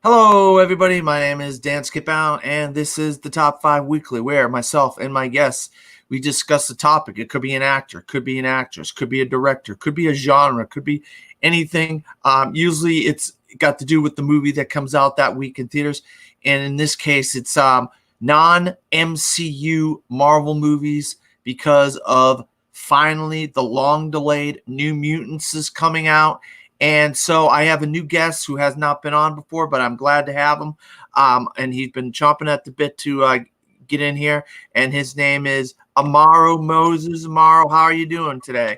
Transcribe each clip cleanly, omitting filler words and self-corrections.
Hello, everybody. My name is Dan Skipout, and this is the Top 5 Weekly, where myself and my guests, we discuss a topic. It could be an actor, could be an actress, could be a director, could be a genre, could be anything. Usually it's got to do with the movie that comes out that week in theaters. And in this case, it's non-MCU Marvel movies because of finally the long-delayed New Mutants is coming out. And so I have a new guest who has not been on before, but I'm glad to have him. And he's been chomping at the bit to get in here. And his name is Amaro Moses. Amaro, how are you doing today?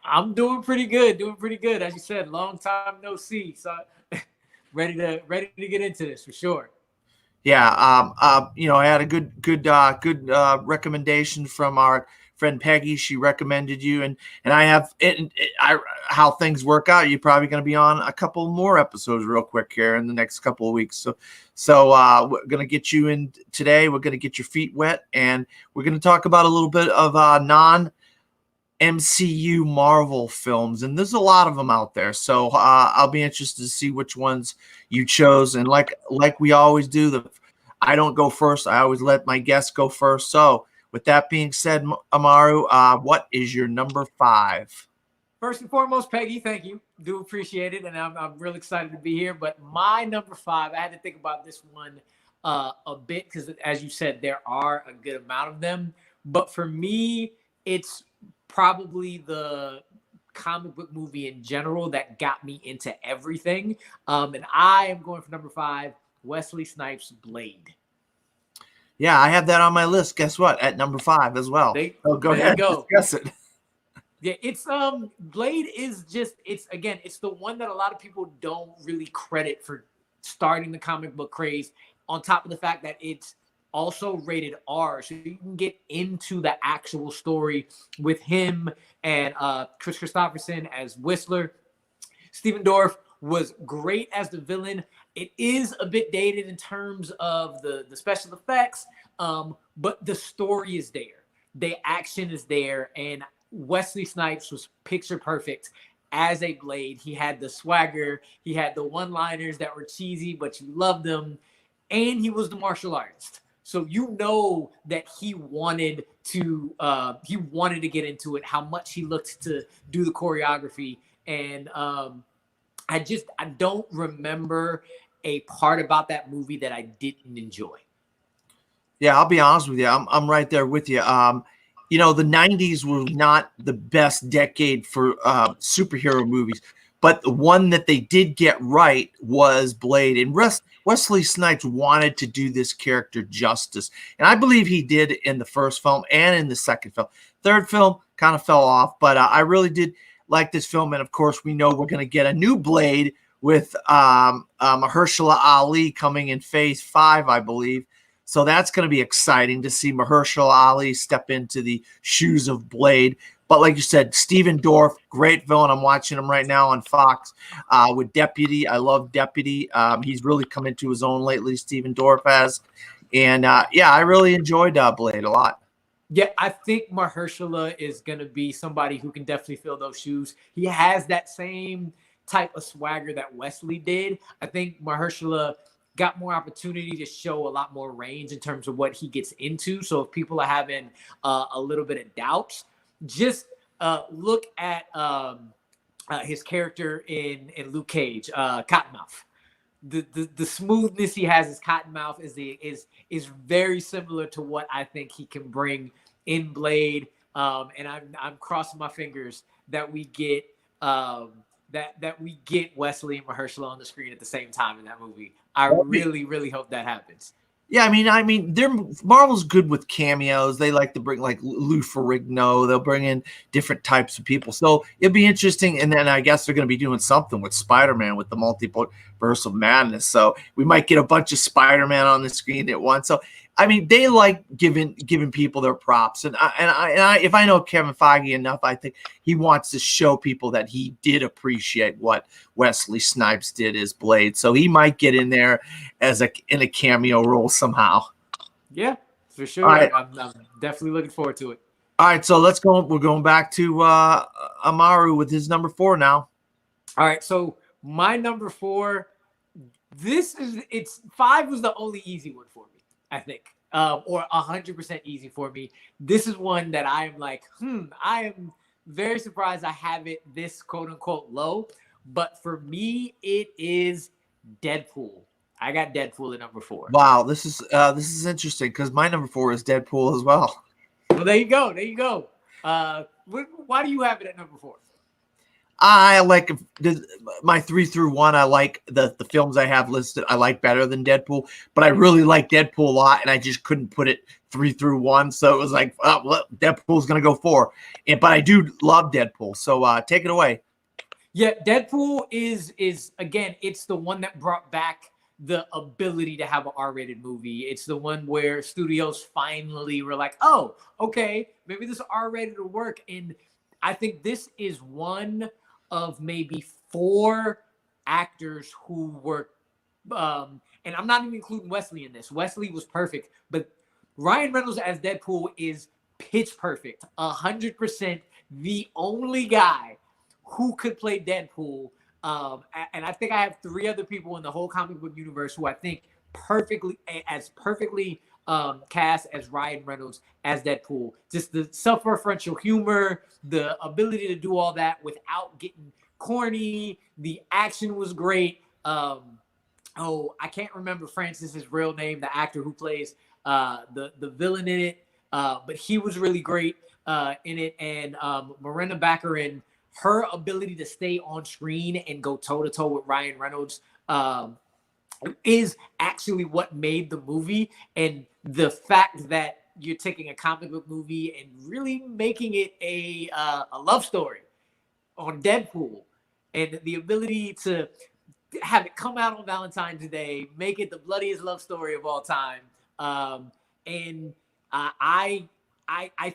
I'm doing pretty good. Doing pretty good. As you said, long time no see. So ready to get into this for sure. Yeah, I had a good recommendation from our friend Peggy. She recommended you, and I have how things work out. You're probably going to be on a couple more episodes real quick here in the next couple of weeks. So we're going to get you in today. We're going to get your feet wet, and we're going to talk about a little bit of non MCU Marvel films, and there's a lot of them out there. So I'll be interested to see which ones you chose. And like we always do, I don't go first. I always let my guests go first. So with that being said, Amaru, what is your number 5? First and foremost, Peggy, thank you. Do appreciate it, and I'm real excited to be here. But my number 5, I had to think about this one a bit because, as you said, there are a good amount of them. But for me, it's probably the comic book movie in general that got me into everything. And I am going for number 5, Wesley Snipes' Blade. Yeah, I have that on my list. Guess what? At number 5 as well. So go ahead and discuss it. Yeah, it's Blade is just it's the one that a lot of people don't really credit for starting the comic book craze, on top of the fact that it's also rated R, so you can get into the actual story with him and Chris Christopherson as Whistler. Stephen Dorff was great as the villain. It is a bit dated in terms of the special effects, but the story is there. The action is there, and Wesley Snipes was picture perfect as a Blade. He had the swagger, he had the one-liners that were cheesy, but you loved them, and he was the martial artist. So you know that he wanted to get into it, how much he looked to do the choreography. And I don't remember a part about that movie that I didn't enjoy. Yeah, I'll be honest with you. I'm right there with you. The 90s were not the best decade for superhero movies, but the one that they did get right was Blade. And Wesley Snipes wanted to do this character justice. And I believe he did in the first film and in the second film. Third film kind of fell off, but I really did like this film. And of course, we know we're going to get a new Blade with Mahershala Ali coming in phase 5, I believe. So that's going to be exciting to see Mahershala Ali step into the shoes of Blade. But like you said, Stephen Dorff, great villain. I'm watching him right now on Fox with Deputy. I love Deputy. He's really come into his own lately, Stephen Dorff has. And I really enjoyed Blade a lot. Yeah, I think Mahershala is going to be somebody who can definitely fill those shoes. He has that same type of swagger that Wesley did. I think Mahershala got more opportunity to show a lot more range in terms of what he gets into. So if people are having a little bit of doubts, just look at his character in Luke Cage, Cottonmouth. The smoothness he has as Cottonmouth is very similar to what I think he can bring in Blade. And I'm crossing my fingers that we get that we get Wesley and Mahershala on the screen at the same time in that movie. I really hope that happens. Yeah, I mean, Marvel's good with cameos. They like to bring like Lou Ferrigno. They'll bring in different types of people. So it'll be interesting. And then I guess they're going to be doing something with Spider-Man with the multiverse of madness. So we might get a bunch of Spider-Man on the screen at once. So I mean, they like giving people their props. And I if I know Kevin Feige enough, I think he wants to show people that he did appreciate what Wesley Snipes did as Blade. So he might get in there in a cameo role somehow. Yeah, for sure. Right. I'm definitely looking forward to it. All right, so let's go. We're going back to Amaru with his number 4 now. All right, so my number 4, It's 5 was the only easy one for me, I think, or 100% easy for me. This is one that I am like, I am very surprised I have it this quote unquote low. But for me, it is Deadpool. I got Deadpool at number 4. Wow, this is interesting because my number 4 is Deadpool as well. Well, there you go. There you go. Why do you have it at number 4? I like my 3 through 1. I like the films I have listed. I like better than Deadpool, but I really like Deadpool a lot, and I just couldn't put it 3 through 1. So it was like, well, Deadpool's gonna go 4. But I do love Deadpool. So take it away. Yeah, Deadpool is again, it's the one that brought back the ability to have an R-rated movie. It's the one where studios finally were like, oh, okay, maybe this R-rated will work. And I think this is one of maybe 4 actors who were, and I'm not even including Wesley in this. Wesley was perfect, but Ryan Reynolds as Deadpool is pitch perfect, 100%. The only guy who could play Deadpool. And I think I have 3 other people in the whole comic book universe who I think perfectly cast as Ryan Reynolds as Deadpool. Just the self-referential humor, the ability to do all that without getting corny. The action was great. I can't remember Francis's real name, the actor who plays the villain in it, but he was really great in it. And Miranda Baccarin, her ability to stay on screen and go toe-to-toe with Ryan Reynolds is actually what made the movie. And the fact that you're taking a comic book movie and really making it a love story on Deadpool, and the ability to have it come out on Valentine's Day, make it the bloodiest love story of all time. I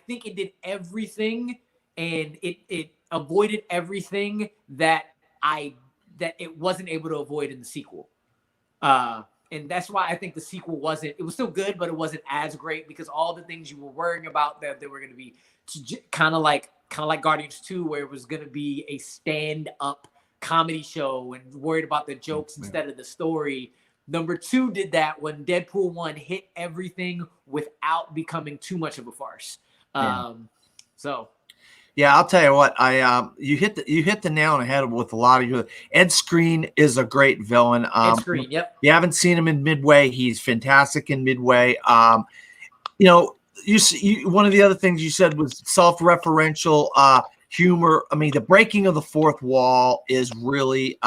think it did everything, and it avoided everything that it wasn't able to avoid in the sequel. And that's why I think the sequel it was still good, but it wasn't as great because all the things you were worrying about that they were going to be kind of like Guardians 2, where it was going to be a stand-up comedy show and worried about the jokes instead of the story. Number 2 did that when Deadpool 1 hit everything without becoming too much of a farce. Yeah, I'll tell you what. You hit the nail on the head with a lot of you. Ed Skrein is a great villain. Ed Skrein, yep. You haven't seen him in Midway. He's fantastic in Midway. You one of the other things you said was self-referential humor. I mean, the breaking of the fourth wall is really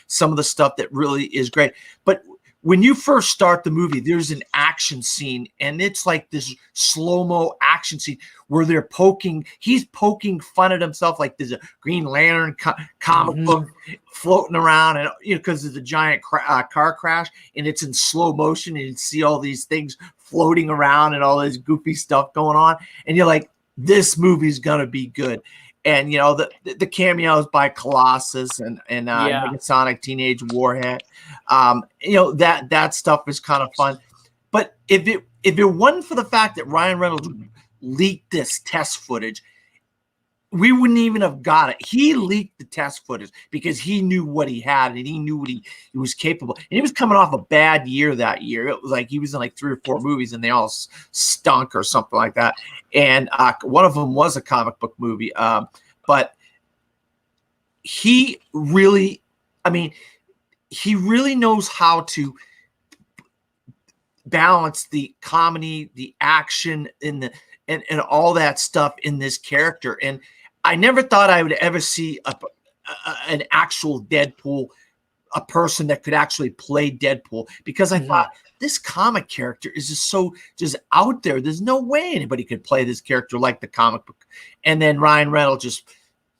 some of the stuff that really is great. But when you first start the movie, there's an action scene, and it's like this slow-mo action scene where he's poking fun at himself, like there's a Green Lantern comic book floating around, and because there's a giant car crash, and it's in slow motion, and you see all these things floating around and all this goofy stuff going on, and you're like, this movie's gonna be good. And the cameos by Colossus and Sonic Teenage Warhead, that stuff is kind of fun. But if it wasn't for the fact that Ryan Reynolds leaked this test footage, we wouldn't even have got it. He leaked the test footage because he knew what he had and he knew what he was capable. And he was coming off a bad year that year. It was like he was in like 3 or 4 movies and they all stunk or something like that. And one of them was a comic book movie. But he really knows how to balance the comedy, the action, and all that stuff in this character. And I never thought I would ever see an actual Deadpool, a person that could actually play Deadpool, because I thought this comic character is just out there. There's no way anybody could play this character like the comic book. And then Ryan Reynolds just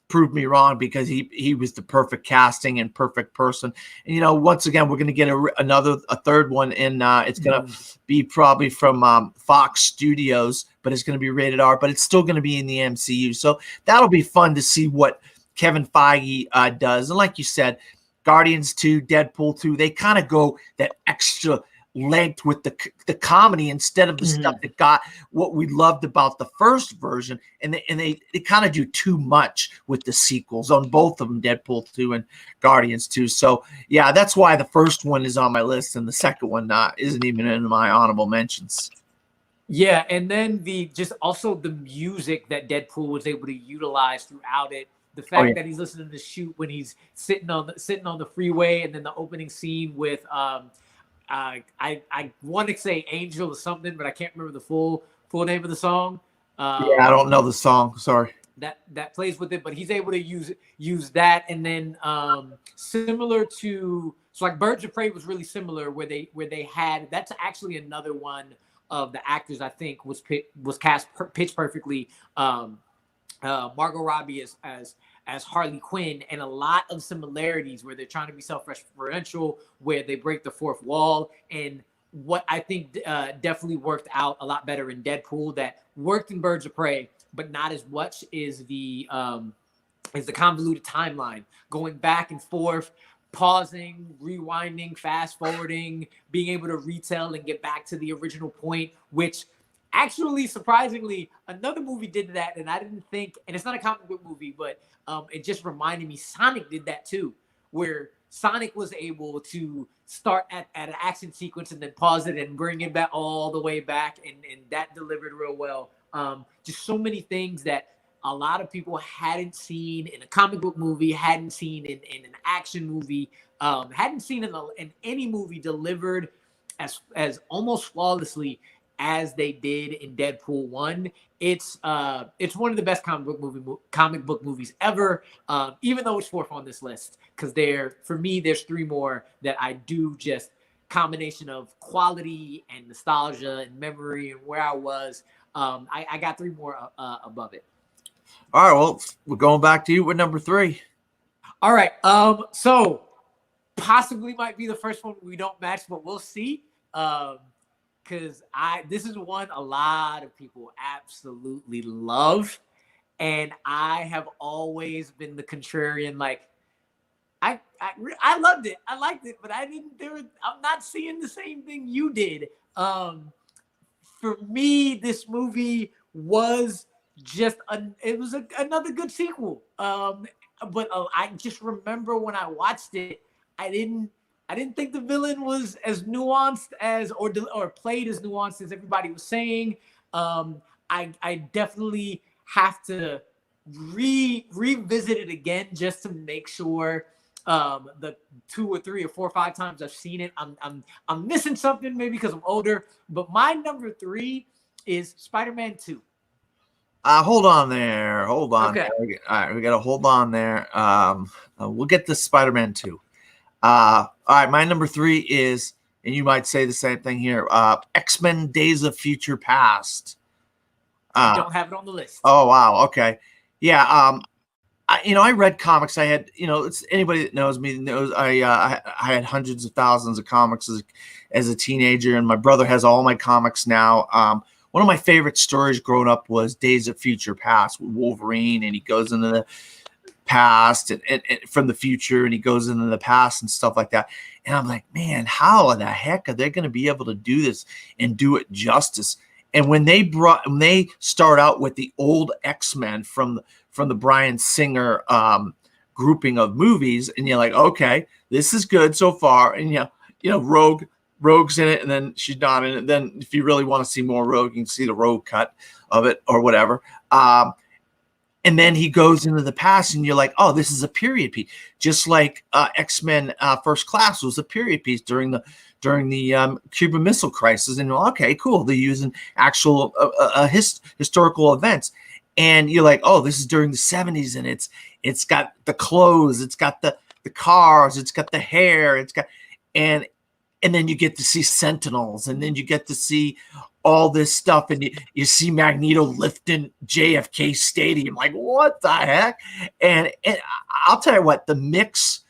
proved me wrong because he was the perfect casting and perfect person. And once again, we're going to get a third one, and it's going to be probably from Fox Studios, but it's going to be rated R, but it's still going to be in the MCU. So that'll be fun to see what Kevin Feige does. And like you said, Guardians 2, Deadpool 2, they kind of go that extra length with the comedy instead of the stuff that got what we loved about the first version, and they kind of do too much with the sequels on both of them, Deadpool 2 and Guardians 2. So yeah, that's why the first one is on my list and the second one isn't even in my honorable mentions. Yeah, and then also the music that Deadpool was able to utilize throughout it. The fact that he's listening to Shoot when he's sitting on the freeway, and then the opening scene with I want to say Angel or something, but I can't remember the full name of the song. Yeah, I don't know the song. Sorry. That plays with it, but he's able to use that, and then similar to like Birds of Prey was really similar, where they had, that's actually another one of the actors I think was cast pitch perfectly. Margot Robbie as Harley Quinn, and a lot of similarities where they're trying to be self-referential, where they break the fourth wall, and what I think definitely worked out a lot better in Deadpool, that worked in Birds of Prey, but not as much, is the convoluted timeline, going back and forth, pausing, rewinding, fast forwarding, being able to retell and get back to the original point, which actually, surprisingly, another movie did that, and I didn't think, and it's not a comic book movie, but it just reminded me, Sonic did that too, where Sonic was able to start at an action sequence and then pause it and bring it back all the way back, and that delivered real well. Just so many things that a lot of people hadn't seen in a comic book movie, hadn't seen in an action movie, hadn't seen in any movie delivered as almost flawlessly as they did in Deadpool 1. It's one of the best comic book movies ever, even though it's fourth on this list, because for me there's three more that I do just combination of quality and nostalgia and memory and where I was. I got three more above it. All right, well, we're going back to you with number 3. All right, so possibly might be the first one we don't match, but we'll see. Because this is one a lot of people absolutely love, and I have always been the contrarian. Like, I loved it, I liked it, but I'm not seeing the same thing you did. For me, this movie was just another good sequel. But I just remember when I watched it, I didn't think the villain was as nuanced or played as nuanced as everybody was saying. I definitely have to revisit it again just to make sure the 2 or 3 or 4 or 5 times I've seen it, I'm missing something, maybe because I'm older. But my number 3 is Spider-Man 2. Hold on there. Hold on. Okay. There. All right, we got to hold on there. We'll get to Spider-Man 2. All right, my number 3 is, and you might say the same thing here, X-Men Days of Future Past. I don't have it on the list. Oh, wow. Okay. Yeah. I read comics. I had, it's anybody that knows me knows I had hundreds of thousands of comics as a teenager, and my brother has all my comics now. One of my favorite stories growing up was Days of Future Past with Wolverine, and he goes into the past and from the future, and he goes into the past and stuff like that. And I'm like, man, how the heck are they going to be able to do this and do it justice? And when they start out with the old X-Men from the Bryan Singer grouping of movies, and you're like, okay, this is good so far. And Rogue's in it, and then she's not in it. Then if you really want to see more Rogue, you can see the Rogue cut of it or whatever. And then he goes into the past, and you're like, oh, this is a period piece, just like X-Men First Class was a period piece during the Cuban Missile Crisis. And okay, cool, they're using actual historical events, and you're like, oh, this is during the 70s, and it's got the clothes, it's got the cars, it's got the hair, it's got and then you get to see Sentinels, and then you get to see all this stuff, and you see Magneto lifting JFK Stadium. Like, what the heck? And I'll tell you what, the mix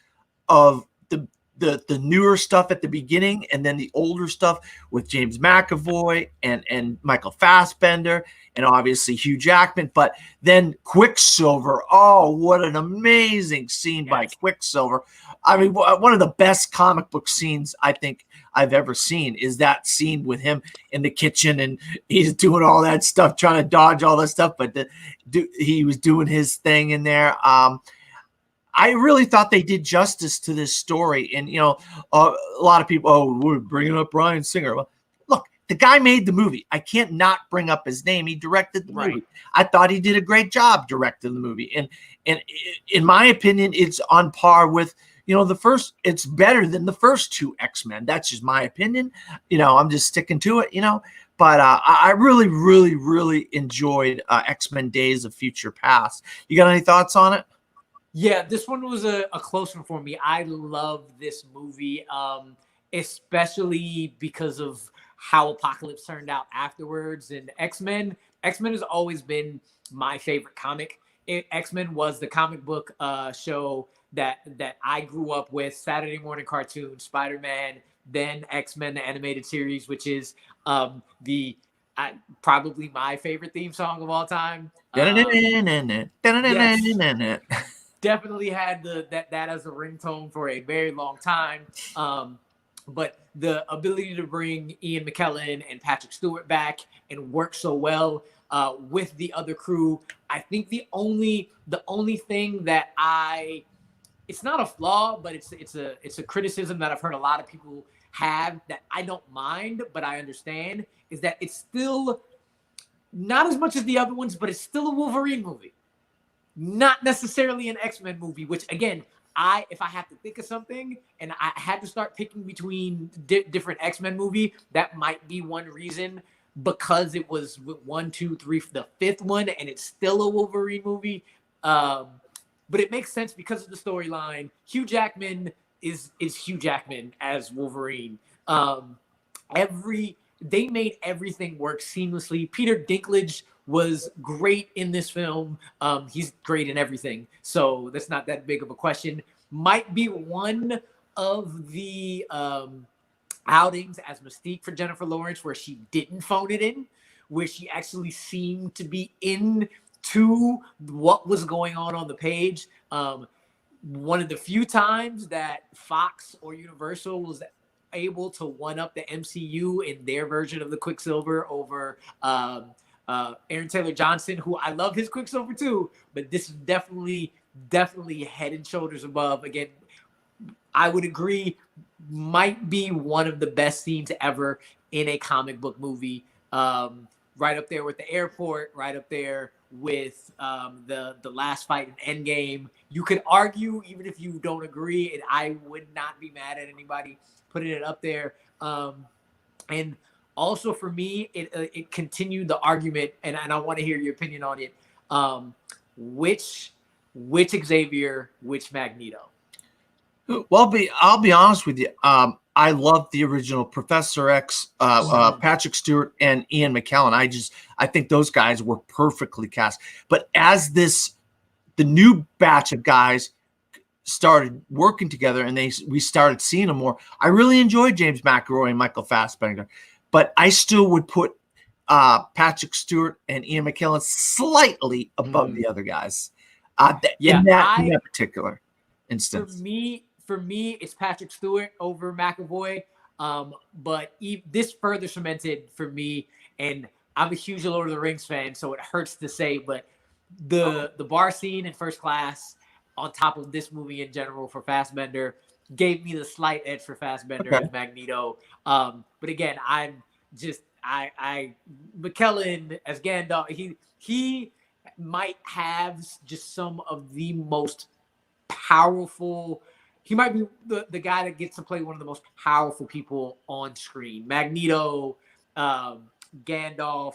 of the the newer stuff at the beginning, and then the older stuff with James McAvoy and Michael Fassbender, and obviously Hugh Jackman. But then Quicksilver, oh, what an amazing scene by Quicksilver. I mean, one of the best comic book scenes I think I've ever seen is that scene with him in the kitchen, and he's doing all that stuff, trying to dodge all that stuff, but he was doing his thing in there. I really thought they did justice to this story. And, a lot of people, oh, we're bringing up Bryan Singer. Well, look, the guy made the movie. I can't not bring up his name. He directed the movie. I thought he did a great job directing the movie. And in my opinion, it's on par with, the first, it's better than the first two X-Men. That's just my opinion. I'm just sticking to it, But I really, really, really enjoyed X-Men Days of Future Past. You got any thoughts on it? Yeah, this one was a close one for me. I love this movie, especially because of how Apocalypse turned out afterwards. And X-Men has always been my favorite comic. X-Men was the comic book show that I grew up with. Saturday morning cartoon, Spider-Man, then X-Men the animated series, which is probably my favorite theme song of all time. Yes. Definitely had that as a ringtone for a very long time. But the ability to bring Ian McKellen and Patrick Stewart back and work so well with the other crew, I think the only thing that it's not a flaw, but it's a criticism that I've heard a lot of people have that I don't mind, but I understand, is that it's still not as much as the other ones, but it's still a Wolverine movie. Not necessarily an X-Men movie, which again, if I have to think of something and I had to start picking between different X-Men movie, that might be one reason, because it was 1, 2, 3, the fifth one, and it's still a Wolverine movie. But it makes sense because of the storyline. Hugh Jackman is Hugh Jackman as Wolverine. They made everything work seamlessly. Peter Dinklage was great in this film. He's great in everything, so that's not that big of a question. Might be one of the outings as Mystique for Jennifer Lawrence where she didn't phone it in, where she actually seemed to be into what was going on the page. One of the few times that Fox or Universal was able to one up the MCU in their version of the Quicksilver over Aaron Taylor Johnson, who I love his Quicksilver too, but this is definitely head and shoulders above. Again, I would agree, might be one of the best scenes ever in a comic book movie. Right up there with the airport, right up there with the last fight in Endgame. You could argue, even if you don't agree, and I would not be mad at anybody putting it up there. And also for me, it continued the argument, and I want to hear your opinion on it. Which Xavier, which Magneto? Well, I'll be honest with you. I love the original Professor X, Patrick Stewart and Ian McKellen. I think those guys were perfectly cast. But as the new batch of guys started working together and we started seeing them more, I really enjoyed James McAvoy and Michael Fassbender. But I still would put Patrick Stewart and Ian McKellen slightly above the other guys. In that particular instance. For me, it's Patrick Stewart over McAvoy. But this further cemented for me, and I'm a huge Lord of the Rings fan, so it hurts to say, but the bar scene in First Class, on top of this movie in general for Fassbender, gave me the slight edge for Fassbender as Magneto. But again, I'm just McKellen as Gandalf. He might have just some of the most powerful. He might be the guy that gets to play one of the most powerful people on screen. Magneto, Gandalf.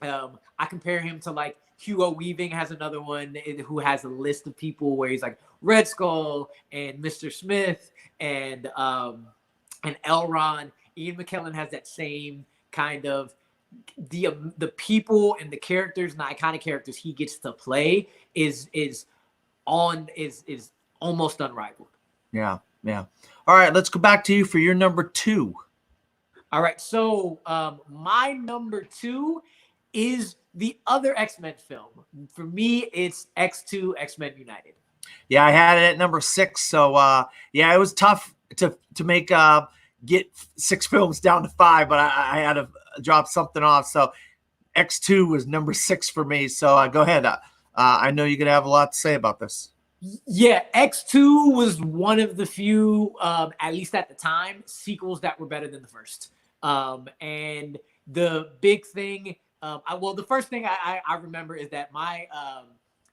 I compare him to like Hugo Weaving has another one who has a list of people where he's like Red Skull and Mr. Smith and Elrond. Ian McKellen has that same kind of the people and the characters and the iconic characters he gets to play is almost unrivaled. Yeah. Yeah. All right, let's go back to you for your number 2. All right, so my number 2 is the other X-Men film. For me, it's X2, X-Men United. Yeah, I had it at number 6. So yeah, it was tough to make get 6 films down to 5, but I had to drop something off. So X2 was number 6 for me. So go ahead. I know you're gonna have a lot to say about this. Yeah, X2 was one of the few, at least at the time, sequels that were better than the first. And the big thing, the first thing I remember is that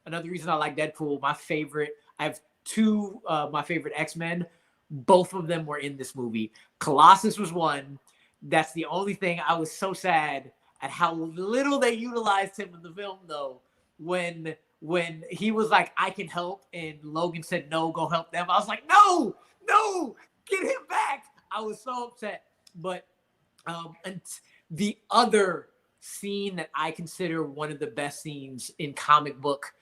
another reason I like Deadpool, I have two my favorite X-Men. Both of them were in this movie. Colossus was one. That's the only thing. I was so sad at how little they utilized him in the film, though. When he was like, I can help, and Logan said, no, go help them. I was like, no, get him back. I was so upset. But and the other scene that I consider one of the best scenes in comic book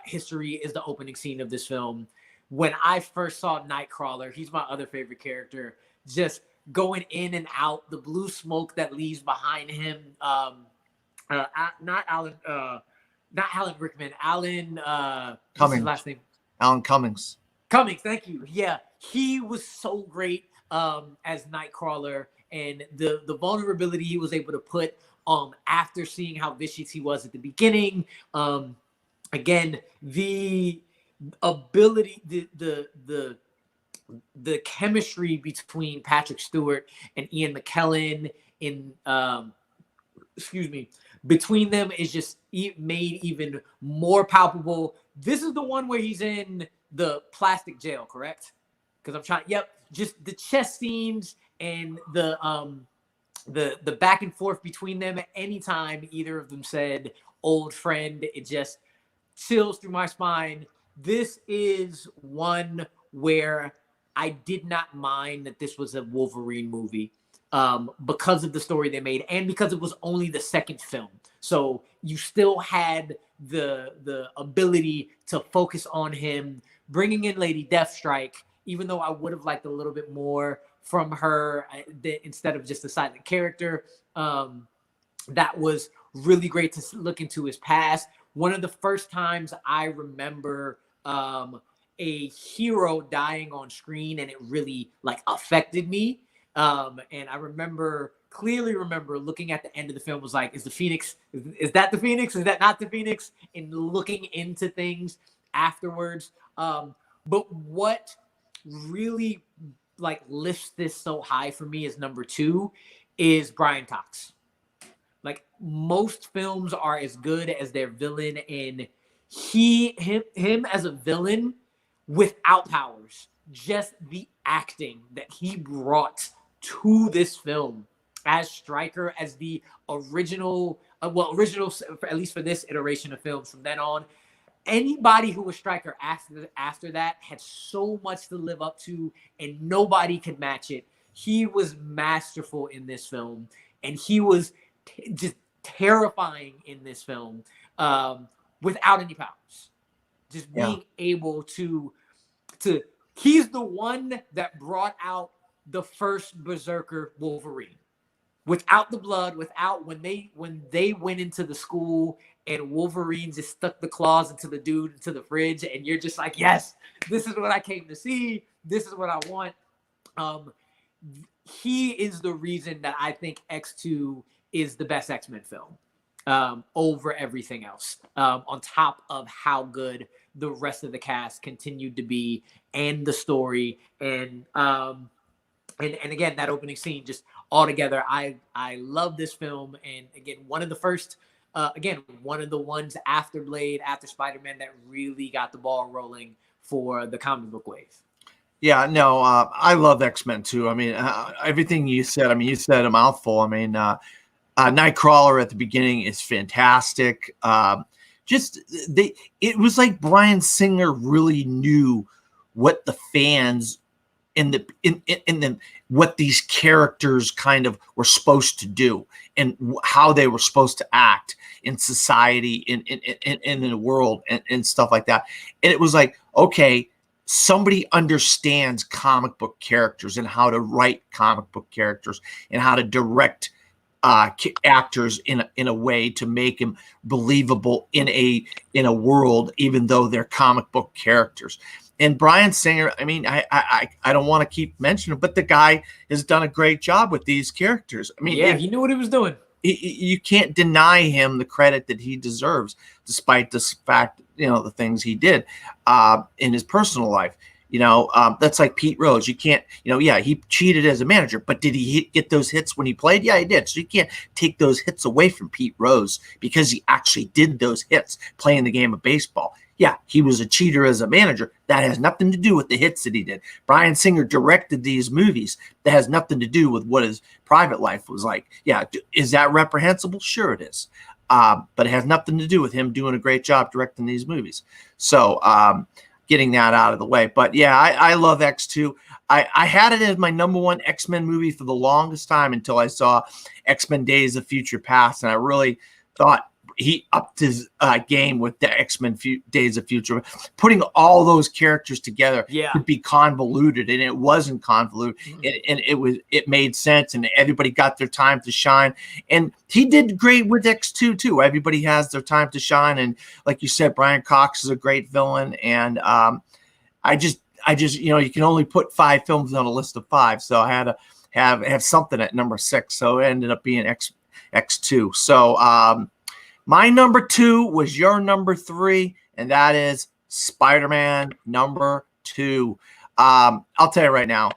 history is the opening scene of this film. When I first saw Nightcrawler, he's my other favorite character, just going in and out, the blue smoke that leaves behind him. Not Alan Rickman. Alan what's his last name? Alan Cummings. Cummings, thank you. Yeah, he was so great as Nightcrawler, and the vulnerability he was able to put after seeing how vicious he was at the beginning. Again, the ability, the chemistry between Patrick Stewart and Ian McKellen between them is just made even more palpable. This is the one where he's in the plastic jail, correct? Because I'm trying. Yep, just the chess scenes and the back and forth between them. At any time either of them said "old friend," it just chills through my spine. This is one where I did not mind that this was a Wolverine movie. Because of the story they made and because it was only the second film. So you still had the ability to focus on him, bringing in Lady Deathstrike, even though I would have liked a little bit more from her instead of just a silent character. That was really great to look into his past. One of the first times I remember a hero dying on screen, and it really affected me. And I clearly remember looking at the end of the film, was like, is the Phoenix, is that the Phoenix? Is that not the Phoenix? And looking into things afterwards. But what really lifts this so high for me as number 2 is Brian Cox. Most films are as good as their villain, and him as a villain without powers, just the acting that he brought to this film as Stryker, as the original, at least for this iteration of films from then on. Anybody who was Stryker after that had so much to live up to, and nobody could match it. He was masterful in this film, and he was just terrifying in this film without any powers. Just being able to he's the one that brought out the first Berserker Wolverine. Without the blood, when they went into the school and Wolverine just stuck the claws into the dude into the fridge, and you're just like, yes, this is what I came to see. This is what I want. He is the reason that I think X2 is the best X-Men film over everything else. On top of how good the rest of the cast continued to be, and the story, and again, that opening scene, just altogether, I love this film. And again, one of the first, one of the ones after Blade, after Spider-Man, that really got the ball rolling for the comic book wave. Yeah, no, I love X-Men too. I mean, everything you said. I mean, you said a mouthful. I mean, Nightcrawler at the beginning is fantastic. It was like Bryan Singer really knew what the fans in what these characters kind of were supposed to do, and how they were supposed to act in society, in the world, and stuff like that. And it was like, okay, somebody understands comic book characters and how to write comic book characters and how to direct actors in a way to make them believable in a world, even though they're comic book characters. And Bryan Singer, I mean, I don't want to keep mentioning, but the guy has done a great job with these characters. I mean, yeah, he knew what he was doing. You can't deny him the credit that he deserves, despite the fact, the things he did in his personal life. That's like Pete Rose. You can't, yeah, he cheated as a manager, but did he get those hits when he played? Yeah, he did. So you can't take those hits away from Pete Rose because he actually did those hits playing the game of baseball. Yeah, he was a cheater as a manager. That has nothing to do with the hits that he did. Bryan Singer directed these movies. That has nothing to do with what his private life was like. Yeah, is that reprehensible? Sure it is. But it has nothing to do with him doing a great job directing these movies. So getting that out of the way. But yeah, I love X2. I had it as my number one X-Men movie for the longest time until I saw X-Men Days of Future Past. And I really thought he upped his game with the X-Men Days of Future. Putting all those characters together could be convoluted, and it wasn't convoluted. And it made sense, and everybody got their time to shine. And he did great with X2 too. Everybody has their time to shine, and like you said, Brian Cox is a great villain. And I just you can only put 5 films on a list of 5, so I had to have something at number 6. So it ended up being X2. So my number 2 was your number 3, and that is Spider-Man number 2. I'll tell you right now,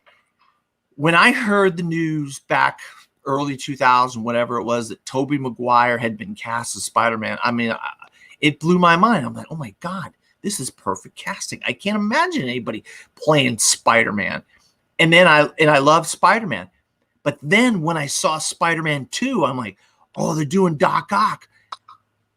when I heard the news back early 2000, whatever it was, that Tobey Maguire had been cast as Spider-Man, I mean, it blew my mind. I'm like, oh my God, this is perfect casting. I can't imagine anybody playing Spider-Man. And then I love Spider-Man. But then when I saw Spider-Man 2, I'm like, oh, they're doing Doc Ock.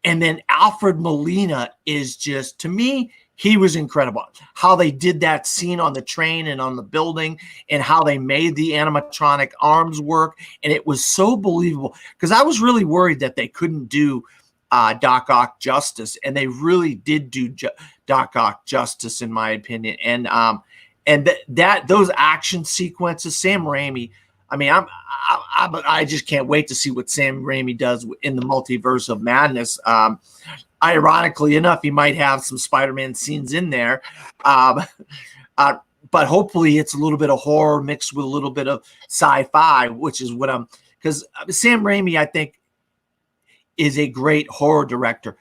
And then Alfred Molina is just, to me, he was incredible. How they did that scene on the train and on the building, and how they made the animatronic arms work. And it was so believable, because I was really worried that they couldn't do Doc Ock justice. And they really did do Doc Ock justice, in my opinion. And those action sequences, Sam Raimi, I mean, I just can't wait to see what Sam Raimi does in the multiverse of madness. Ironically enough, he might have some Spider-Man scenes in there, but hopefully it's a little bit of horror mixed with a little bit of sci-fi, which is what because Sam Raimi, I think, is a great horror director.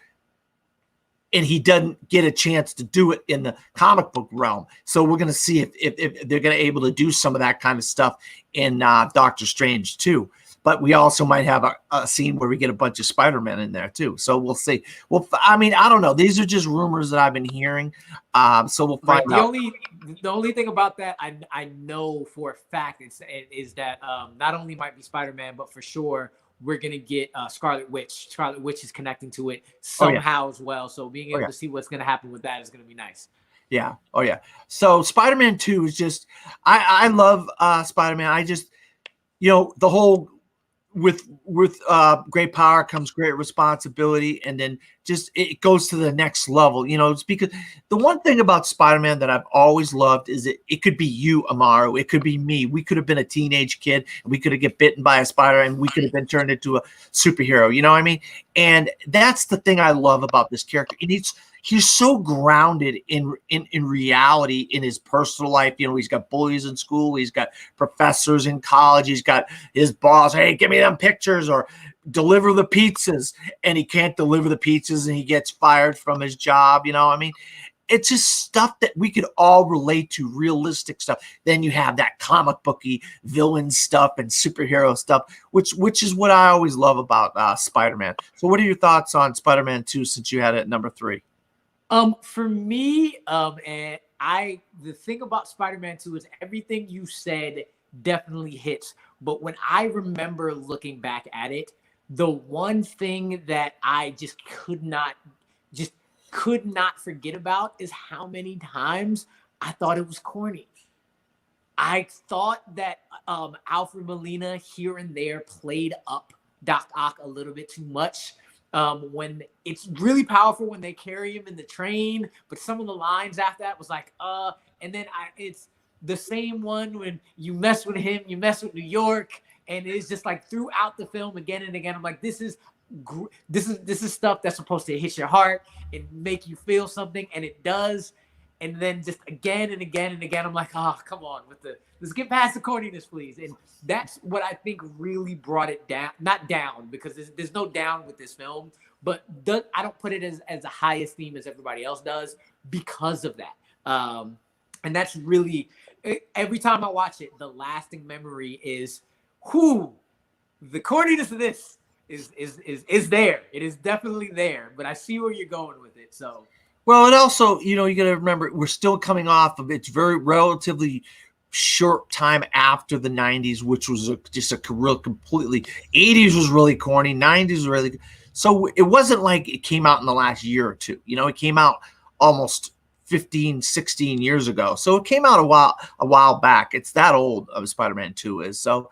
And he doesn't get a chance to do it in the comic book realm. So we're going to see if they're going to be able to do some of that kind of stuff in Doctor Strange too. But we also might have a scene where we get a bunch of Spider-Man in there too. So we'll see. Well, I mean, I don't know. These are just rumors that I've been hearing. So we'll find out. The only thing about that I know for a fact is that not only might be Spider-Man, but for sure we're going to get Scarlet Witch. Scarlet Witch is connecting to it somehow as well. So being able to see what's going to happen with that is going to be nice. Yeah. Oh, yeah. So Spider-Man 2 is just, I love Spider-Man. I just, the whole, with great power comes great responsibility, and then just it goes to the next level. It's because the one thing about Spider-Man that I've always loved is it could be you, Amaro, it could be me. We could have been a teenage kid and we could have get bitten by a spider and we could have been turned into a superhero. You know what I mean? And that's the thing I love about this character. And he's so grounded in reality in his personal life. He's got bullies in school. He's got professors in college. He's got his boss. Hey, give me them pictures, or deliver the pizzas. And he can't deliver the pizzas and he gets fired from his job. I mean, it's just stuff that we could all relate to, realistic stuff. Then you have that comic booky villain stuff and superhero stuff, which is what I always love about Spider-Man. So what are your thoughts on Spider-Man 2 since you had it at number 3? For me, and the thing about Spider-Man 2 is everything you said definitely hits. But when I remember looking back at it, the one thing that I just could not forget about is how many times I thought it was corny. I thought that Alfred Molina here and there played up Doc Ock a little bit too much. When it's really powerful when they carry him in the train, but some of the lines after that was like, and then it's the same one when you mess with him, you mess with New York, and it's just like throughout the film again and again. I'm like, this is stuff that's supposed to hit your heart and make you feel something, and it does. And then just again and again and again, I'm like, oh, come on with let's get past the corniness, please. And that's what I think really brought it down. Not down, because there's no down with this film, but I don't put it as the highest theme as everybody else does because of that. And that's really, every time I watch it, the lasting memory is, the corniness of this is there. It is definitely there, but I see where you're going with it. So. Well, and also, you got to remember, we're still coming off of it's very relatively short time after the 90s, which was just a real completely 80s was really corny, 90s was really so it wasn't like it came out in the last year or two. It came out almost 15, 16 years ago. So it came out a while back. It's that old of Spider-Man 2 is. So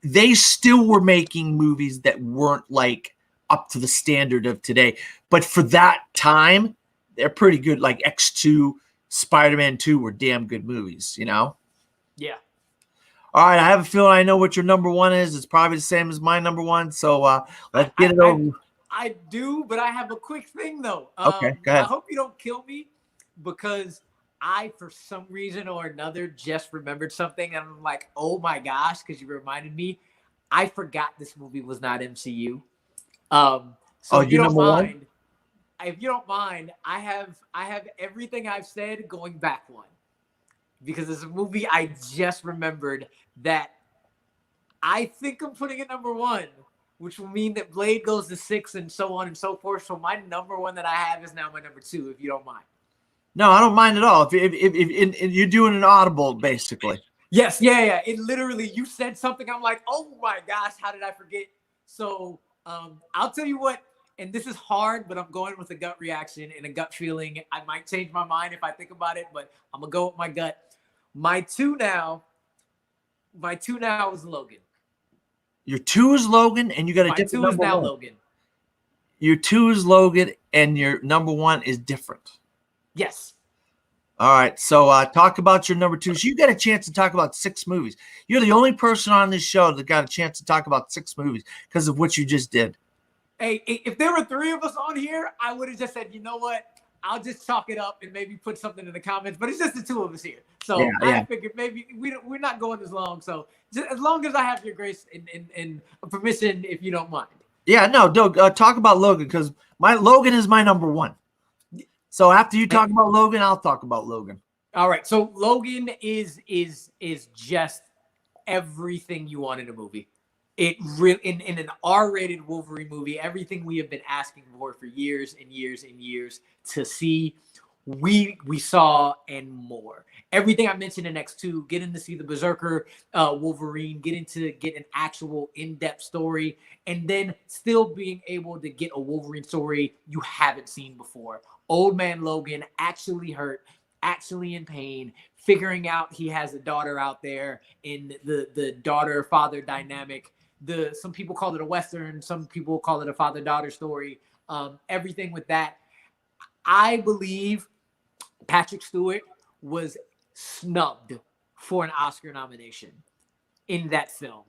they still were making movies that weren't like up to the standard of today. But for that time, they're pretty good. Like X2, Spider-Man 2 were damn good movies, Yeah. All right, I have a feeling I know what your number one is. It's probably the same as my number one. So let's get it over. I do, but I have a quick thing, though. Okay, go ahead. I hope you don't kill me, because I, for some reason or another, just remembered something. And I'm like, oh my gosh, because you reminded me. I forgot this movie was not MCU. So if you don't mind, I have everything I've said going back one, because it's a movie I just remembered that I think I'm putting at number one, which will mean that Blade goes to 6 and so on and so forth. So my number one that I have is now my number 2, if you don't mind. No, I don't mind at all. If you're doing an audible, basically. Yes, yeah. It literally, you said something. I'm like, oh my gosh, how did I forget? So I'll tell you what, and this is hard, but I'm going with a gut reaction and a gut feeling. I might change my mind if I think about it, but I'm gonna go with my gut. My two now is Logan. Your 2 is Logan, and you got a different number 1. Logan. Your 2 is Logan, and your number 1 is different. Yes. All right, so talk about your number 2. So you got a chance to talk about 6 movies. You're the only person on this show that got a chance to talk about 6 movies because of what you just did. Hey, if there were 3 of us on here, I would have just said, you know what? I'll just chalk it up and maybe put something in the comments. But it's just the 2 of us here. So yeah. I figured maybe we're not going as long. So just as long as I have your grace and permission, if you don't mind. Yeah, no, talk about Logan, because Logan is my number 1. So after you talk about Logan, I'll talk about Logan. All right. So Logan is just everything you want in a movie. It really in an R-rated Wolverine movie, everything we have been asking for years and years and years to see, we saw, and more. Everything I mentioned in X2, getting to see the Berserker Wolverine, get an actual in-depth story, and then still being able to get a Wolverine story you haven't seen before. Old man Logan actually hurt, actually in pain, figuring out he has a daughter out there, in the daughter-father dynamic. Some people call it a Western, some people call it a father-daughter story. Everything with that. I believe Patrick Stewart was snubbed for an Oscar nomination in that film.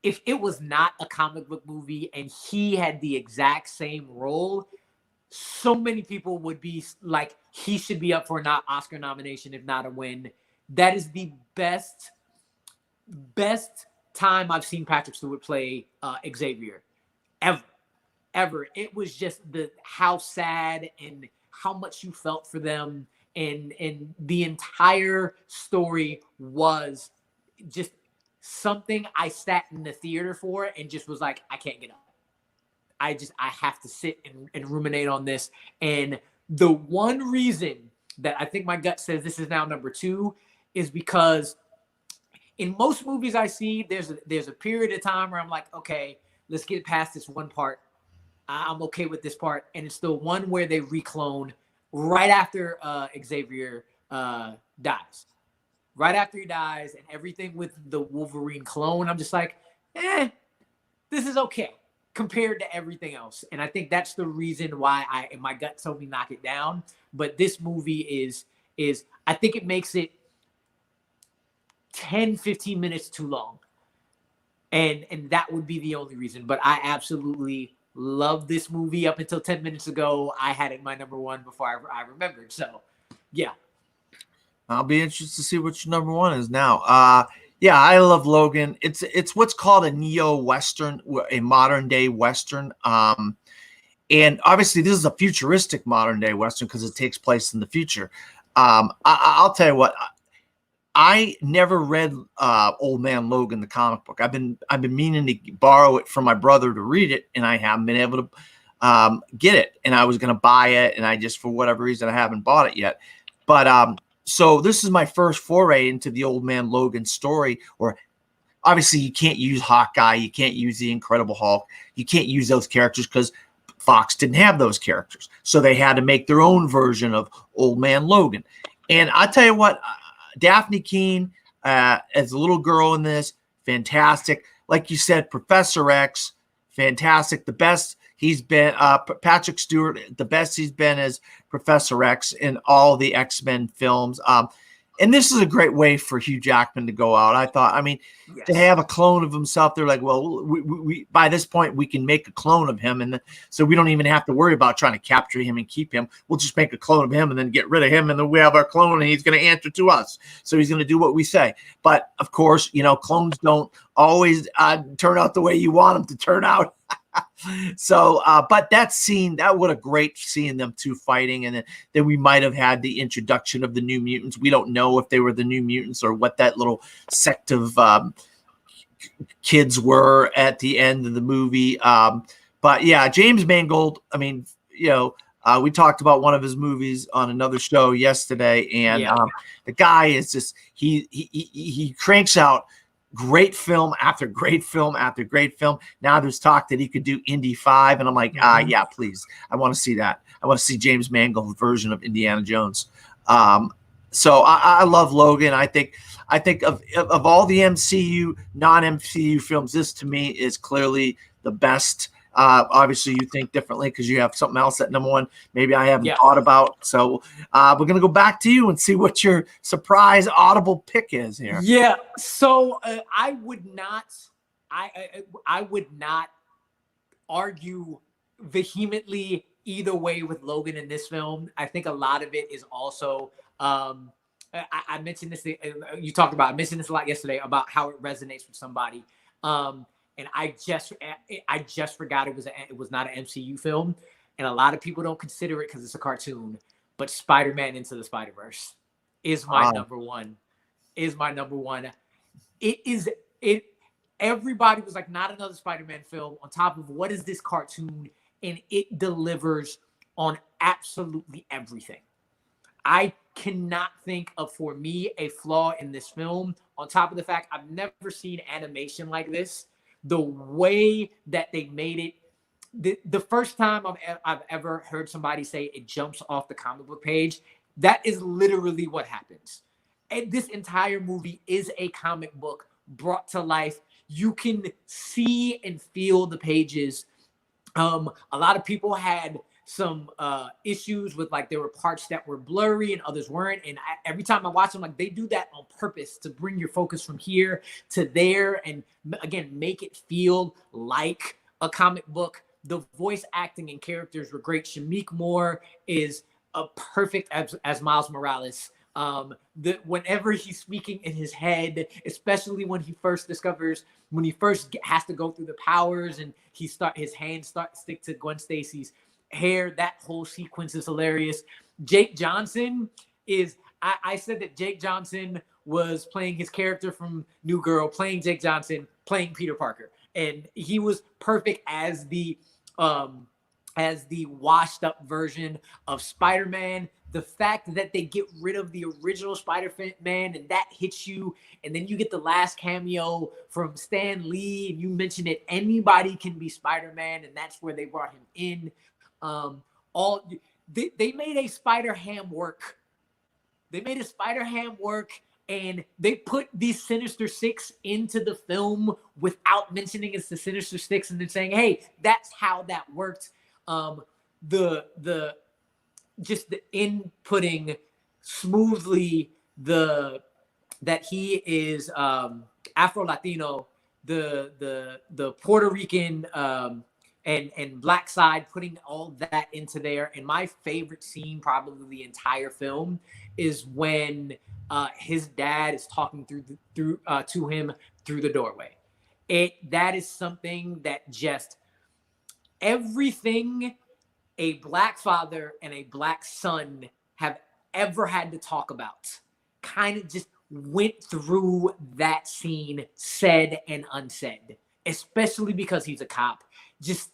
If it was not a comic book movie and he had the exact same role, so many people would be like, he should be up for an Oscar nomination, if not a win. That is the best time I've seen Patrick Stewart play Xavier ever. It was just how sad and how much you felt for them, and the entire story was just something I sat in the theater for and just was like, I can't get up. I have to sit and ruminate on this. And the one reason that I think my gut says this is now number 2 is because in most movies I see, there's a period of time where I'm like, okay, let's get past this one part. I'm okay with this part. And it's the one where they reclone right after Xavier dies. Right after he dies, and everything with the Wolverine clone, I'm just like, this is okay. compared to everything else. And I think that's the reason why my gut told me knock it down. But this movie is I think it makes it 10-15 minutes too long. And that would be the only reason. But I absolutely love this movie. Up until 10 minutes ago, I had it my number one before I remembered. So yeah. I'll be interested to see what your number one is now. Yeah, I love Logan. It's what's called a neo-Western, a modern day Western. And obviously this is a futuristic modern day Western because it takes place in the future. I'll tell you what, I never read Old Man Logan, the comic book. I've been meaning to borrow it from my brother to read it, and I haven't been able to get it. And I was going to buy it, and I just, for whatever reason, I haven't bought it yet. But so this is my first foray into the Old Man Logan story. Or obviously you can't use Hawkeye, you can't use the Incredible Hulk, you can't use those characters because Fox didn't have those characters. So they had to make their own version of Old Man Logan. And I tell you what, Daphne Keane as a little girl in this, fantastic. Like you said, Professor X, fantastic. The best he's been, Patrick Stewart, the best he's been as Professor X in all the X-Men films. And this is a great way for Hugh Jackman to go out. I thought, I mean, yes, to have a clone of himself, they're like, well, we by this point, we can make a clone of him. And so we don't even have to worry about trying to capture him and keep him. We'll just make a clone of him and then get rid of him. And then we have our clone and he's going to answer to us. So he's going to do what we say. But of course, you know, clones don't always turn out the way you want them to turn out. So, but that scene, that would a great seeing them two fighting, and then we might have had the introduction of the New Mutants. We don't know if they were the New Mutants or what that little sect of kids were at the end of the movie. But yeah, James Mangold. I mean, you know, we talked about one of his movies on another show yesterday, and the guy is just he cranks out great film after great film after great film. Now there's talk that he could do Indy 5, and I'm like, yeah, please. I want to see that. I want to see James Mangold's version of Indiana Jones. So I love Logan. I think of all the MCU, non-MCU films, this to me is clearly the best. Obviously you think differently because you have something else at number one maybe I haven't thought about. So we're going to go back to you and see what your surprise audible pick is here. Yeah. So I would not argue vehemently either way with Logan in this film. I think a lot of it is also I mentioned this, you talked about, I mentioned this a lot yesterday about how it resonates with somebody. And I just forgot it was not an MCU film, and a lot of people don't consider it because it's a cartoon. But Spider-Man Into the Spider-Verse is my number one. Is my number one. It. Everybody was like, not another Spider-Man film. On top of what is this cartoon, and it delivers on absolutely everything. I cannot think of, for me, a flaw in this film. On top of the fact I've never seen animation like this. The way that they made it, the first time I've ever heard somebody say it jumps off the comic book page, that is literally what happens. And this entire movie is a comic book brought to life. You can see and feel the pages. A lot of people had some issues with, like, there were parts that were blurry and others weren't. And every time I watch them, like, they do that on purpose to bring your focus from here to there. And again, make it feel like a comic book. The voice acting and characters were great. Shameik Moore is a perfect as Miles Morales. Whenever he's speaking in his head, especially when he first has to go through the powers and his hands stick to Gwen Stacy's hair, that whole sequence is hilarious. Jake Johnson is, I said that Jake Johnson was playing his character from New Girl, playing Jake Johnson, playing Peter Parker. And he was perfect as the washed up version of Spider-Man. The fact that they get rid of the original Spider-Man and that hits you, and then you get the last cameo from Stan Lee, and you mentioned it, anybody can be Spider-Man, and that's where they brought him in. They made a Spider-Ham work. They made a Spider-Ham work And they put these Sinister Six into the film without mentioning it's the Sinister Six, and then saying, "Hey, that's how that worked." The just the inputting smoothly that he is Afro Latino, the Puerto Rican and black side, putting all that into there. And my favorite scene, probably the entire film, is when his dad is talking to him through the doorway. That is something that just everything a black father and a black son have ever had to talk about kind of just went through that scene, said and unsaid, especially because he's a cop. Just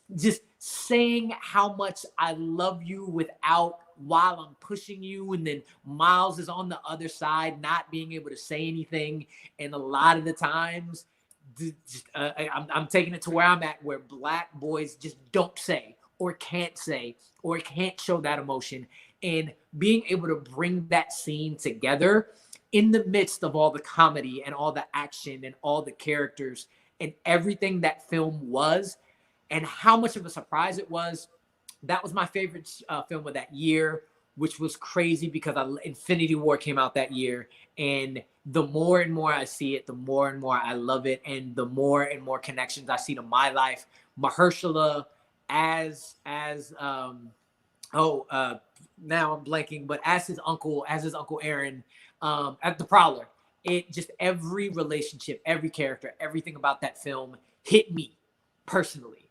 saying how much I love you without while I'm pushing you, and then Miles is on the other side not being able to say anything. And a lot of the times I'm taking it to where I'm at, where black boys just don't say or can't show that emotion, and being able to bring that scene together in the midst of all the comedy and all the action and all the characters and everything that film was, and how much of a surprise it was. That was my favorite film of that year, which was crazy because Infinity War came out that year. And the more and more I see it, the more and more I love it. And the more and more connections I see to my life. Mahershala as now I'm blanking, but as his uncle Aaron, at the Prowler. It just, every relationship, every character, everything about that film hit me personally.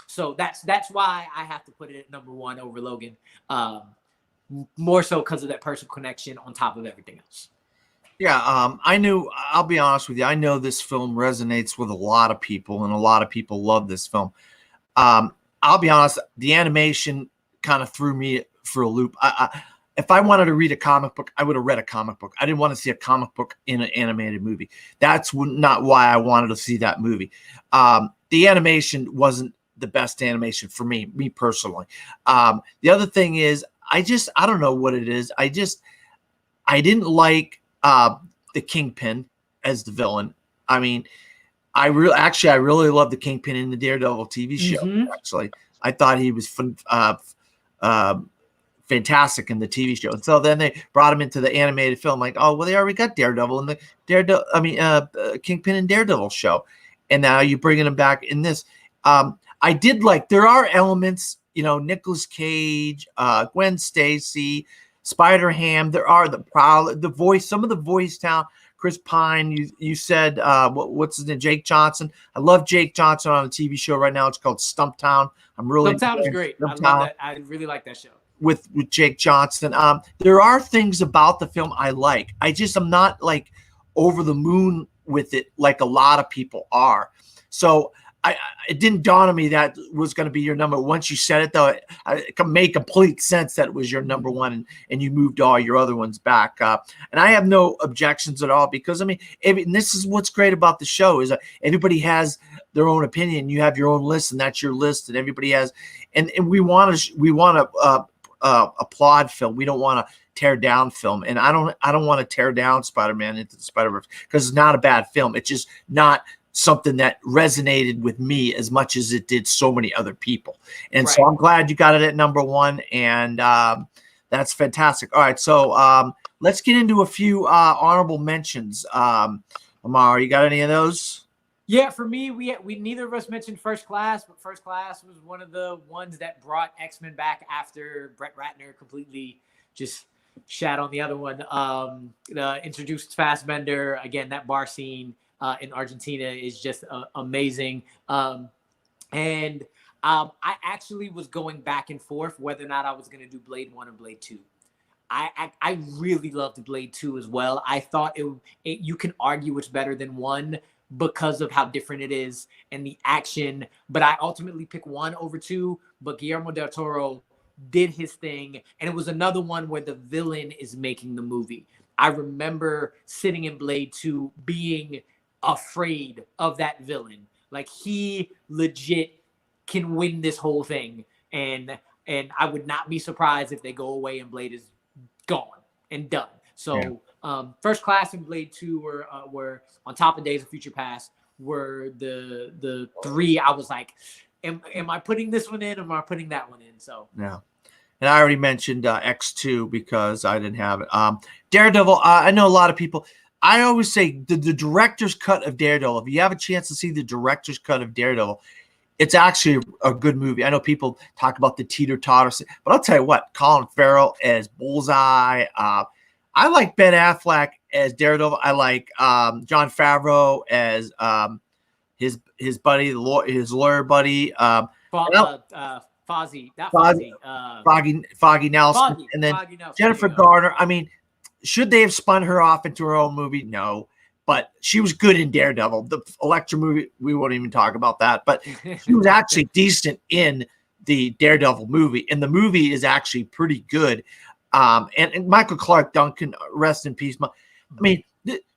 So that's why I have to put it at number one over Logan. More so because of that personal connection on top of everything else. Yeah, I'll be honest with you. I know this film resonates with a lot of people, and a lot of people love this film. I'll be honest, the animation kind of threw me for a loop. If I wanted to read a comic book, I would have read a comic book. I didn't want to see a comic book in an animated movie. That's not why I wanted to see that movie. The animation wasn't the best animation for me personally. The other thing is, I don't know what it is. I didn't like the Kingpin as the villain. I mean, I really love the Kingpin in the Daredevil TV show. Mm-hmm. Actually, I thought he was fantastic in the TV show. And so then they brought him into the animated film. Like, oh, well, they already got Daredevil in the Kingpin and Daredevil show, and now you're bringing him back in this. I did like, there are elements, Nicolas Cage, Gwen Stacy, Spider-Ham. There are the voice, some of the voice talent. Chris Pine, you said, what's his name? Jake Johnson. I love Jake Johnson on a TV show right now. It's called Stumptown. Stumptown is great. I love that. I really like that show. With Jake Johnson. There are things about the film I like. I'm not like over the moon with it like a lot of people are. So it didn't dawn on me that was going to be your number. Once you said it, though, it can make complete sense that it was your number one, and you moved all your other ones back. And I have no objections at all, because and this is what's great about the show, is that everybody has their own opinion. You have your own list, and that's your list, and everybody has. And we want to applaud film. We don't want to tear down film, and I don't want to tear down Spider-Man Into the Spider-Verse, because it's not a bad film. It's just not something that resonated with me as much as it did so many other people. And so I'm glad you got it at number one, and that's fantastic. All right, so let's get into a few honorable mentions. Amar, you got any of those? Yeah, for me, we neither of us mentioned First Class, but First Class was one of the ones that brought X-Men back after Brett Ratner completely just shat on the other one. Introduced Fassbender. Again, that bar scene in Argentina is just amazing. And I actually was going back and forth whether or not I was going to do Blade 1 or Blade 2. I really loved Blade 2 as well. I thought you can argue it's better than 1 because of how different it is and the action. But I ultimately picked 1 over 2. But Guillermo del Toro did his thing. And it was another one where the villain is making the movie. I remember sitting in Blade 2 being afraid of that villain. Like, he legit can win this whole thing. And I would not be surprised if they go away and Blade is gone and done. So First Class and Blade 2 were on top of Days of Future Past, were the three I was like, am I putting this one in or am I putting that one in? So yeah. And I already mentioned X2 because I didn't have it. Daredevil, I know a lot of people. I always say the director's cut of Daredevil, if you have a chance to see the director's cut of Daredevil, it's actually a good movie. I know people talk about the teeter-totter, but I'll tell you what, Colin Farrell as Bullseye. I like Ben Affleck as Daredevil. I like Jon Favreau as his buddy, his lawyer buddy. Fozzie, not Fozzie. Foggy Nelson. And then Foggy Nelson, Jennifer Garner. I mean, should they have spun her off into her own movie? No. But she was good in Daredevil. The Elektra movie, we won't even talk about that. But she was actually decent in the Daredevil movie. And the movie is actually pretty good. And Michael Clark Duncan, rest in peace. I mean,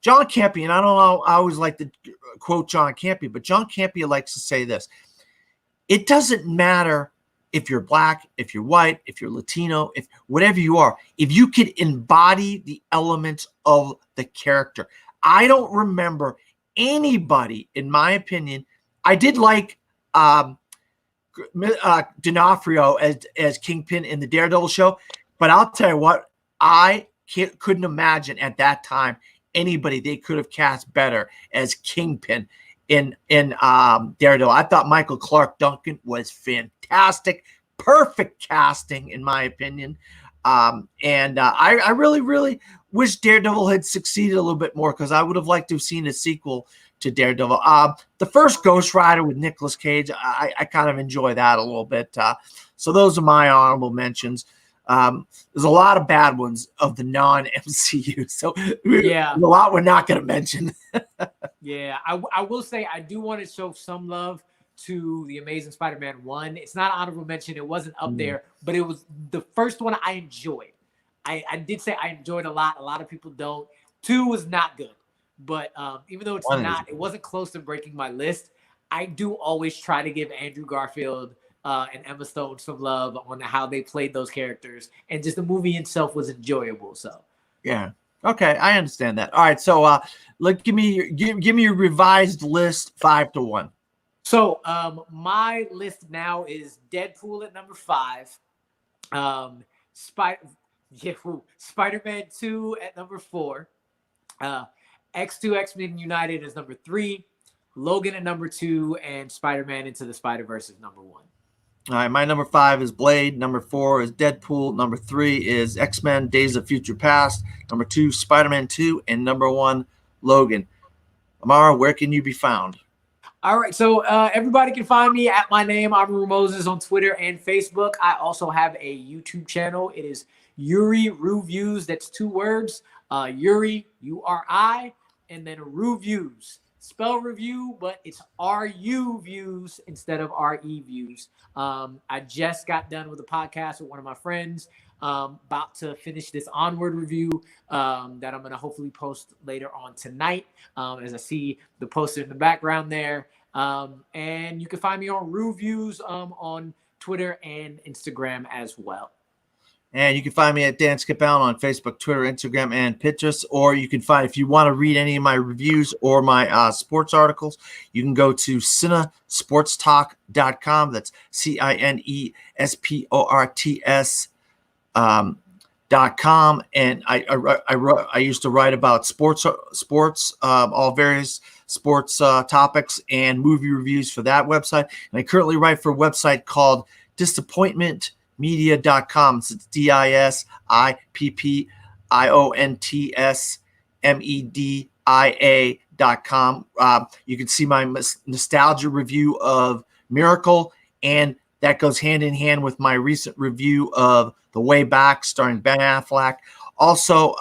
John Campion, I don't know, I always like to quote John Campion, but John Campion likes to say this. It doesn't matter if you're black, if you're white, if you're Latino, if whatever you are, if you could embody the elements of the character. I don't remember anybody, in my opinion. I did like D'Onofrio as Kingpin in the Daredevil show, but I'll tell you what, I couldn't imagine at that time anybody they could have cast better as Kingpin in Daredevil. I thought Michael Clark Duncan was fantastic, perfect casting in my opinion. I really, really wish Daredevil had succeeded a little bit more because I would have liked to have seen a sequel to Daredevil. The first Ghost Rider with Nicolas Cage, I kind of enjoy that a little bit. So those are my honorable mentions. There's a lot of bad ones of the non-MCU. So yeah, a lot we're not going to mention. Yeah, I will say I do want to show some love to the Amazing Spider-Man 1. It's not an honorable mention. It wasn't up there, but it was the first one I enjoyed. I did say I enjoyed a lot. A lot of people don't. 2 was not good. But even though it wasn't close to breaking my list, I do always try to give Andrew Garfield and Emma Stone some love on how they played those characters. And just the movie itself was enjoyable. So yeah. Okay, I understand that. All right, so give me your revised list 5-1. So my list now is Deadpool at number 5, Spider-Man 2 at number 4, X2 X-Men United is number 3, Logan at number 2, and Spider-Man Into the Spider-Verse is number 1. All right, my number 5 is Blade. Number 4 is Deadpool. Number 3 is X-Men Days of Future Past. Number 2, Spider-Man 2. And number 1, Logan. Amara, where can you be found? All right, so everybody can find me at my name, Amaru Moses, on Twitter and Facebook. I also have a YouTube channel. It is Yuri Reviews. That's 2 words. Yuri, U-R-I, and then Reviews. Spell review, but it's R-U views instead of R-E views. I just got done with a podcast with one of my friends, about to finish this Onward review that I'm going to hopefully post later on tonight, as I see the poster in the background there. And you can find me on Reviews on Twitter and Instagram as well. And you can find me at Dan Skip Allen on Facebook, Twitter, Instagram, and Pinterest. Or you can find, if you want to read any of my reviews or my sports articles, you can go to cinesportstalk.com. That's CINESPORTS.com. And I used to write about sports, all various sports topics and movie reviews for that website. And I currently write for a website called disappointmentmedia.com. So it's DISIPPIONTSMEDIA.com. You can see my nostalgia review of Miracle, and that goes hand in hand with my recent review of The Way Back starring Ben Affleck. Also,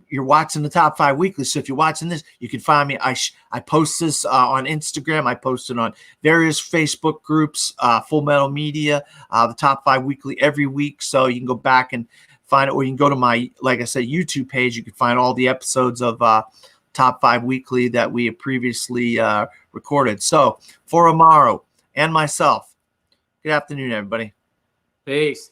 you're watching the Top 5 Weekly, so if you're watching this, you can find me. I post this on Instagram. I post it on various Facebook groups, Full Metal Media, the Top 5 Weekly every week, so you can go back and find it, or you can go to my, like I said, YouTube page. You can find all the episodes of Top 5 Weekly that we have previously recorded. So for Amaro and myself, good afternoon, everybody. Peace.